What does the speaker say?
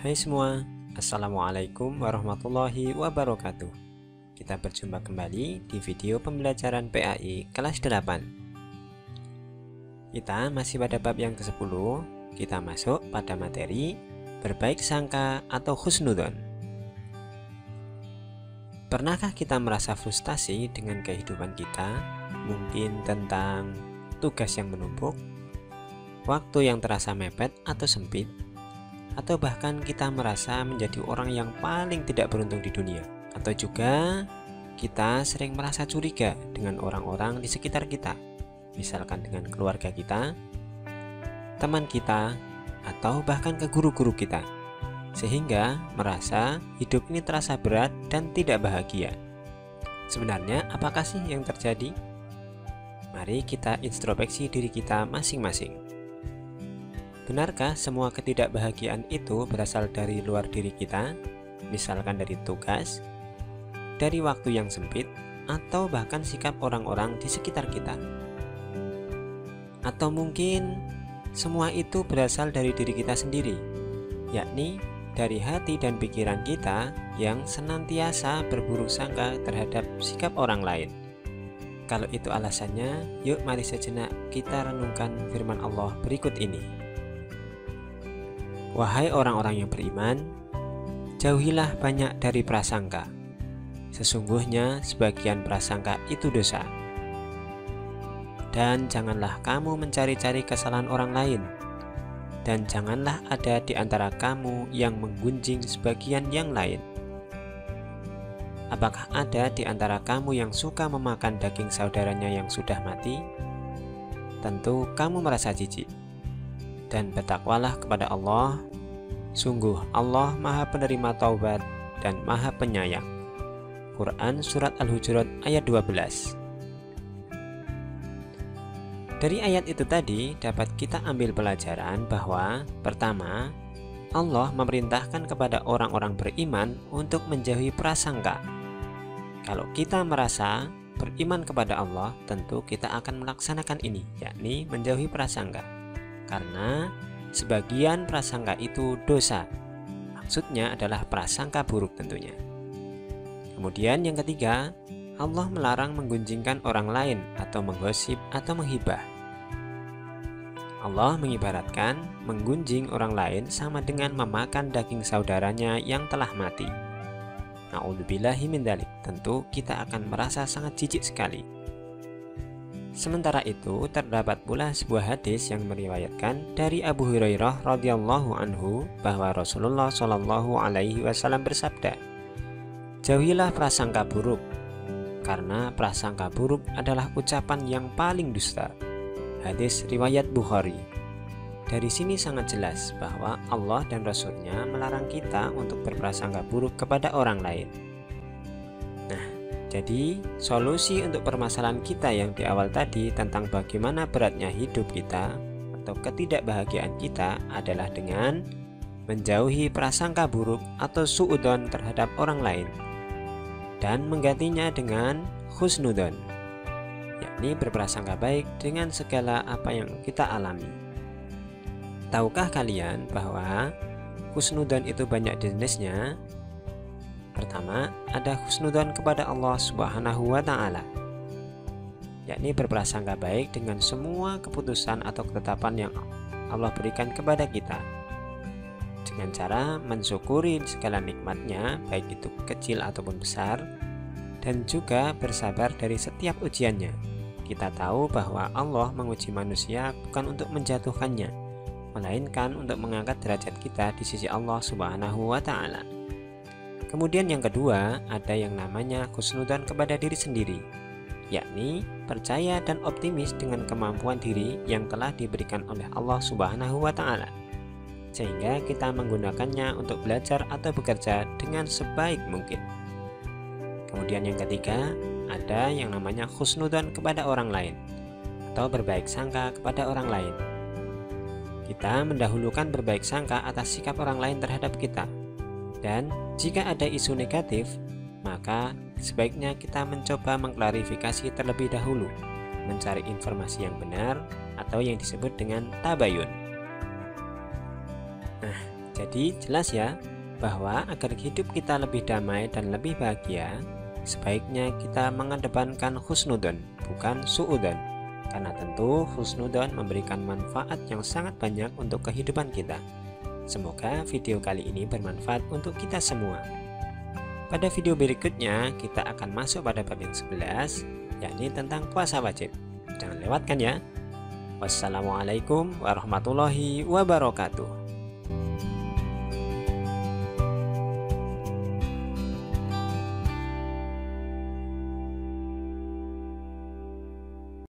Hai semua, Assalamualaikum warahmatullahi wabarakatuh. Kita berjumpa kembali di video pembelajaran PAI kelas 8. Kita masih pada bab yang ke-10. Kita masuk pada materi berbaik sangka atau husnudzon. Pernahkah kita merasa frustasi dengan kehidupan kita? Mungkin tentang tugas yang menumpuk, waktu yang terasa mepet atau sempit, atau bahkan kita merasa menjadi orang yang paling tidak beruntung di dunia. Atau juga kita sering merasa curiga dengan orang-orang di sekitar kita, misalkan dengan keluarga kita, teman kita, atau bahkan ke guru-guru kita, sehingga merasa hidup ini terasa berat dan tidak bahagia. Sebenarnya apakah sih yang terjadi? Mari kita introspeksi diri kita masing-masing. Benarkah semua ketidakbahagiaan itu berasal dari luar diri kita, misalkan dari tugas, dari waktu yang sempit, atau bahkan sikap orang-orang di sekitar kita? Atau mungkin semua itu berasal dari diri kita sendiri, yakni dari hati dan pikiran kita yang senantiasa berburuk sangka terhadap sikap orang lain. Kalau itu alasannya, yuk mari sejenak kita renungkan firman Allah berikut ini. Wahai orang-orang yang beriman, jauhilah banyak dari prasangka. Sesungguhnya sebagian prasangka itu dosa. Dan janganlah kamu mencari-cari kesalahan orang lain. Dan janganlah ada di antara kamu yang menggunjing sebagian yang lain. Apakah ada di antara kamu yang suka memakan daging saudaranya yang sudah mati? Tentu kamu merasa jijik. Dan bertakwalah kepada Allah. Sungguh Allah Maha Penerima Taubat dan Maha Penyayang. Quran Surat Al-Hujurat ayat 12. Dari ayat itu tadi dapat kita ambil pelajaran bahwa pertama, Allah memerintahkan kepada orang-orang beriman untuk menjauhi prasangka. Kalau kita merasa beriman kepada Allah, tentu kita akan melaksanakan ini, yakni menjauhi prasangka. Karena sebagian prasangka itu dosa. Maksudnya adalah prasangka buruk tentunya. Kemudian yang ketiga, Allah melarang menggunjingkan orang lain atau menggosip atau menghibah. Allah mengibaratkan menggunjing orang lain sama dengan memakan daging saudaranya yang telah mati. Na'udzubillahi min dzalik. Tentu kita akan merasa sangat jijik sekali. Sementara itu, terdapat pula sebuah hadis yang meriwayatkan dari Abu Hurairah radhiyallahu anhu bahwa Rasulullah shallallahu alaihi wasallam bersabda, "Jauhilah prasangka buruk, karena prasangka buruk adalah ucapan yang paling dusta." Hadis riwayat Bukhari. Dari sini sangat jelas bahwa Allah dan Rasul-Nya melarang kita untuk berprasangka buruk kepada orang lain. Jadi, solusi untuk permasalahan kita yang di awal tadi tentang bagaimana beratnya hidup kita atau ketidakbahagiaan kita adalah dengan menjauhi prasangka buruk atau suudzon terhadap orang lain dan menggantinya dengan husnudzon, yakni berprasangka baik dengan segala apa yang kita alami. Tahukah kalian bahwa husnudzon itu banyak jenisnya? Pertama, ada husnudzon kepada Allah Subhanahu wa Ta'ala, yakni berprasangka baik dengan semua keputusan atau ketetapan yang Allah berikan kepada kita, dengan cara mensyukuri segala nikmatnya, baik itu kecil ataupun besar, dan juga bersabar dari setiap ujiannya. Kita tahu bahwa Allah menguji manusia bukan untuk menjatuhkannya, melainkan untuk mengangkat derajat kita di sisi Allah Subhanahu wa Ta'ala. Kemudian yang kedua, ada yang namanya husnudzon kepada diri sendiri, yakni percaya dan optimis dengan kemampuan diri yang telah diberikan oleh Allah Subhanahu wa Ta'ala, sehingga kita menggunakannya untuk belajar atau bekerja dengan sebaik mungkin. Kemudian yang ketiga, ada yang namanya husnudzon kepada orang lain atau berbaik sangka kepada orang lain. Kita mendahulukan berbaik sangka atas sikap orang lain terhadap kita. Dan jika ada isu negatif, maka sebaiknya kita mencoba mengklarifikasi terlebih dahulu, mencari informasi yang benar atau yang disebut dengan tabayun. Nah, Jadi jelas ya, bahwa agar hidup kita lebih damai dan lebih bahagia, sebaiknya kita mengedepankan husnudon, bukan suudon. Karena tentu husnudon memberikan manfaat yang sangat banyak untuk kehidupan kita. Semoga video kali ini bermanfaat untuk kita semua. Pada video berikutnya, kita akan masuk pada bab yang 11, yakni tentang puasa wajib. Jangan lewatkan ya. Wassalamualaikum warahmatullahi wabarakatuh.